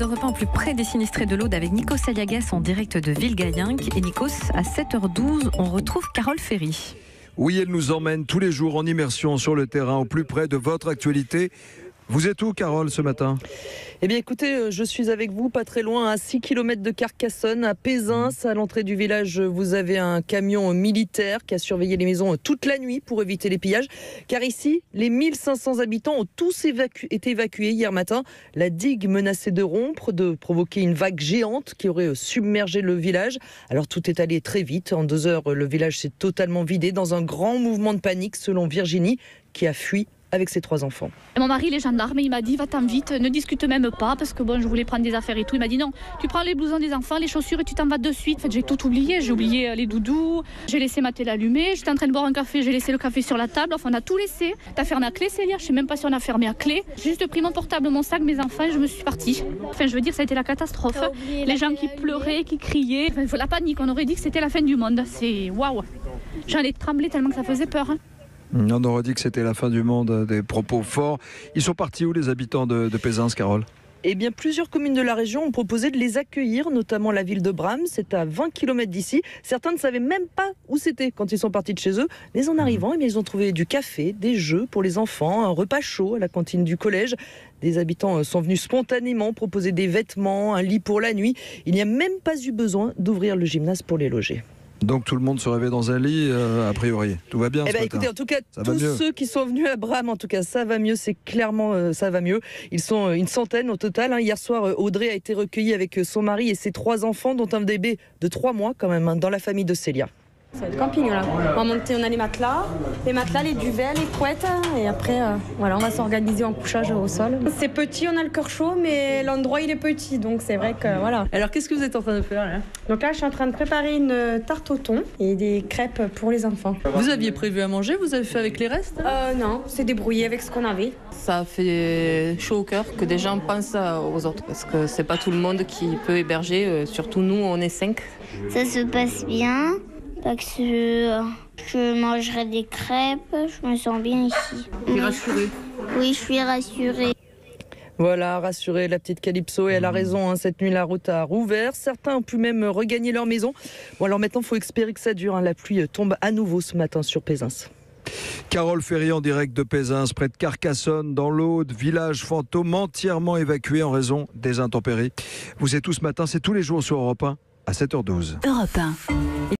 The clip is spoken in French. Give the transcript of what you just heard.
d'Europe 1 plus près des sinistrés de l'Aude avec Nikos Aliagas en direct de Villegayenque. Et Nikos, à 7h12, on retrouve Carole Ferry. Oui, elle nous emmène tous les jours en immersion sur le terrain, au plus près de votre actualité. Vous êtes où, Carole, ce matin ? Eh bien, écoutez, je suis avec vous, pas très loin, à 6 km de Carcassonne, à Pézins. À l'entrée du village, vous avez un camion militaire qui a surveillé les maisons toute la nuit pour éviter les pillages. Car ici, les 1500 habitants ont tous été évacués hier matin. La digue menaçait de rompre, de provoquer une vague géante qui aurait submergé le village. Alors, tout est allé très vite. En 2 heures, le village s'est totalement vidé dans un grand mouvement de panique, selon Virginie, qui a fui avec ses 3 enfants. Mon mari, les gendarmes, il m'a dit va-t'en vite, ne discute même pas parce que bon, je voulais prendre des affaires et tout. Il m'a dit non, tu prends les blousons des enfants, les chaussures et tu t'en vas de suite. En fait, j'ai tout oublié, j'ai oublié les doudous, j'ai laissé ma télé allumée, j'étais en train de boire un café, j'ai laissé le café sur la table, enfin on a tout laissé. T'as fermé à clé, Célia, je sais même pas si on a fermé à clé. J'ai juste pris mon portable, mon sac, mes enfants et je me suis partie. Enfin, je veux dire, ça a été la catastrophe. Les gens qui pleuraient, qui criaient, enfin, la panique, on aurait dit que c'était la fin du monde. C'est waouh. J'en ai tremblé tellement que ça faisait peur. On aurait dit que c'était la fin du monde, des propos forts. Ils sont partis où, les habitants de Pézins, Carole ? Eh bien, plusieurs communes de la région ont proposé de les accueillir, notamment la ville de Bram. C'est à 20 km d'ici. Certains ne savaient même pas où c'était quand ils sont partis de chez eux. Mais en arrivant, ils ont trouvé du café, des jeux pour les enfants, un repas chaud à la cantine du collège. Des habitants sont venus spontanément proposer des vêtements, un lit pour la nuit. Il n'y a même pas eu besoin d'ouvrir le gymnase pour les loger. Donc tout le monde se réveille dans un lit, a priori. Tout va bien ce matin. Écoutez, en tout cas, tous ceux qui sont venus à Bram, en tout cas, ça va mieux, c'est clairement, ça va mieux. Ils sont une centaine au total. Hier soir, Audrey a été recueillie avec son mari et ses 3 enfants, dont un bébé de 3 mois quand même, dans la famille de Célia. C'est le camping là. On va monter, on a les matelas, les duvets, les couettes et après on va s'organiser en couchage au sol. C'est petit, on a le cœur chaud mais l'endroit il est petit donc c'est vrai que voilà. Alors qu'est-ce que vous êtes en train de faire là ? Donc là je suis en train de préparer une tarte au thon et des crêpes pour les enfants. Vous aviez prévu à manger, vous avez fait avec les restes ? Non, c'est débrouillé avec ce qu'on avait. Ça fait chaud au cœur que des gens pensent aux autres parce que c'est pas tout le monde qui peut héberger, surtout nous on est 5. Ça se passe bien. Parce que je mangerai des crêpes, je me sens bien ici. Tu es rassurée ? Oui, je suis rassurée. Voilà, rassurée la petite Calypso, et elle a raison, cette nuit la route a rouvert. Certains ont pu même regagner leur maison. Bon alors maintenant il faut espérer que ça dure, la pluie tombe à nouveau ce matin sur Pézins. Carole Ferry en direct de Pézins, près de Carcassonne, dans l'Aude, village fantôme entièrement évacué en raison des intempéries. Vous êtes où ce matin ? C'est tous les jours sur Europe 1 à 7h12. Europe 1.